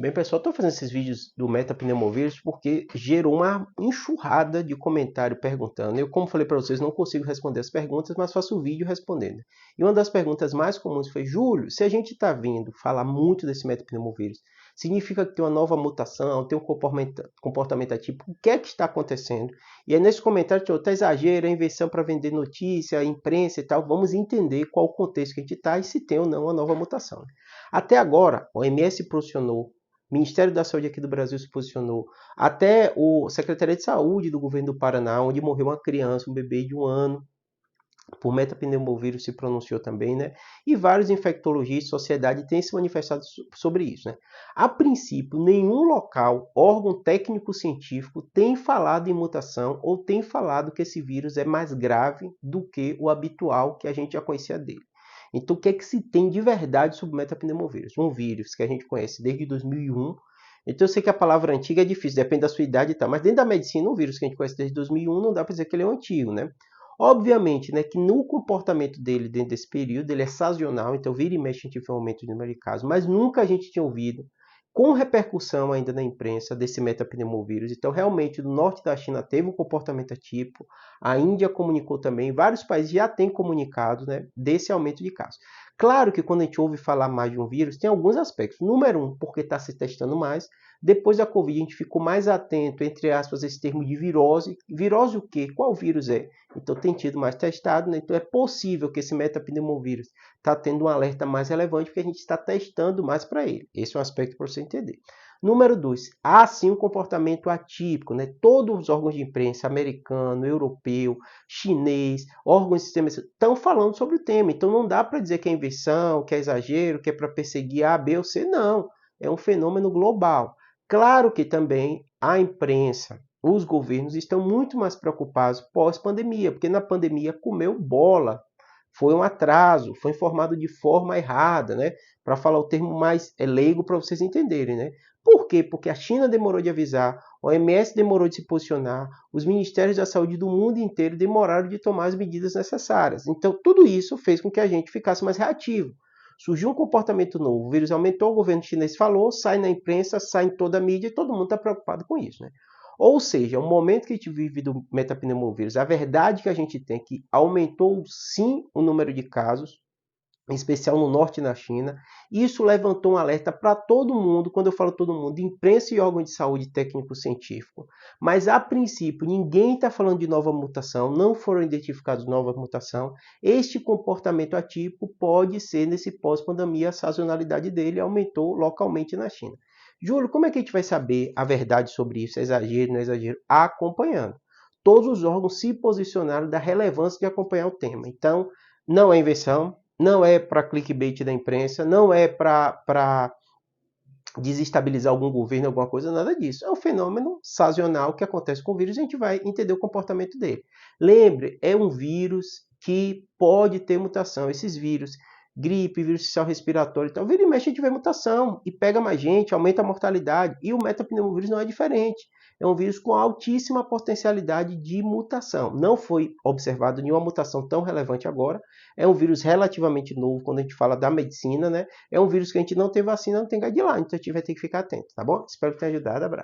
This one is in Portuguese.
Bem, pessoal, estou fazendo esses vídeos do metapneumovírus porque gerou uma enxurrada de comentário perguntando. Eu, como falei para vocês, não consigo responder as perguntas, mas faço o vídeo respondendo. E uma das perguntas mais comuns foi: Júlio, se a gente está vindo falar muito desse metapneumovírus, significa que tem uma nova mutação, tem um comportamento atípico, o que é que está acontecendo? E aí nesse comentário tinha outro exagero, é invenção para vender notícia, imprensa e tal. Vamos entender qual o contexto que a gente está e se tem ou não uma nova mutação. Até agora, a OMS se posicionou, o Ministério da Saúde aqui do Brasil se posicionou, até o Secretaria de Saúde do governo do Paraná, onde morreu uma criança, um bebê de 1 ano, por metapneumovírus se pronunciou também, né? E vários infectologistas, sociedade têm se manifestado sobre isso, né? A princípio, nenhum local, órgão técnico-científico tem falado em mutação ou tem falado que esse vírus é mais grave do que o habitual que a gente já conhecia dele. Então, o que é que se tem de verdade sobre o metapneumovírus? Um vírus que a gente conhece desde 2001. Então, eu sei que a palavra antiga é difícil, depende da sua idade e tal, mas dentro da medicina, um vírus que a gente conhece desde 2001 não dá para dizer que ele é antigo, né? Obviamente, né, que no comportamento dele dentro desse período, ele é sazonal, então vira e mexe a gente vê um aumento de número de casos, mas nunca a gente tinha ouvido, com repercussão ainda na imprensa, desse metapneumovírus. Então, realmente, no norte da China teve um comportamento atípico, a Índia comunicou também, vários países já têm comunicado, né, desse aumento de casos. Claro que quando a gente ouve falar mais de um vírus, tem alguns aspectos. Número um, porque está se testando mais. Depois da Covid, a gente ficou mais atento, entre aspas, a esse termo de virose. Virose o quê? Qual vírus é? Então tem tido mais testado, né? Então é possível que esse metapneumovírus está tendo um alerta mais relevante porque a gente está testando mais para ele. Esse é um aspecto para você entender. Número 2, há sim um comportamento atípico, né? Todos os órgãos de imprensa, americano, europeu, chinês, órgãos de sistema estão falando sobre o tema. Então não dá para dizer que é invenção, que é exagero, que é para perseguir A, B ou C, não. É um fenômeno global. Claro que também a imprensa, os governos estão muito mais preocupados pós-pandemia, porque na pandemia comeu bola, foi um atraso, foi informado de forma errada, né? Para falar o termo mais leigo para vocês entenderem, né? Por quê? Porque a China demorou de avisar, a OMS demorou de se posicionar, os ministérios da saúde do mundo inteiro demoraram de tomar as medidas necessárias. Então, tudo isso fez com que a gente ficasse mais reativo. Surgiu um comportamento novo, o vírus aumentou, o governo chinês falou, sai na imprensa, sai em toda a mídia e todo mundo está preocupado com isso, né? Ou seja, o momento que a gente vive do metapneumovírus, a verdade que a gente tem é que aumentou sim o número de casos, em especial no norte e na China. Isso levantou um alerta para todo mundo, quando eu falo todo mundo, imprensa e órgão de saúde técnico-científico. Mas a princípio, ninguém está falando de nova mutação, não foram identificados nova mutação. Este comportamento atípico pode ser, nesse pós-pandemia, a sazonalidade dele aumentou localmente na China. Júlio, como é que a gente vai saber a verdade sobre isso? É exagero, não é exagero? Acompanhando. Todos os órgãos se posicionaram da relevância de acompanhar o tema. Então, não é invenção, não é para clickbait da imprensa, não é para desestabilizar algum governo, alguma coisa, nada disso. É um fenômeno sazonal que acontece com o vírus e a gente vai entender o comportamento dele. Lembre, é um vírus que pode ter mutação. Esses vírus, gripe, vírus social respiratório e tal, vira e mexe a gente vê mutação e pega mais gente, aumenta a mortalidade. E o metapneumovírus não é diferente. É um vírus com altíssima potencialidade de mutação. Não foi observado nenhuma mutação tão relevante agora. É um vírus relativamente novo quando a gente fala da medicina, né? É um vírus que a gente não tem vacina, não tem guideline, então a gente vai ter que ficar atento, tá bom? Espero que tenha ajudado, abraço.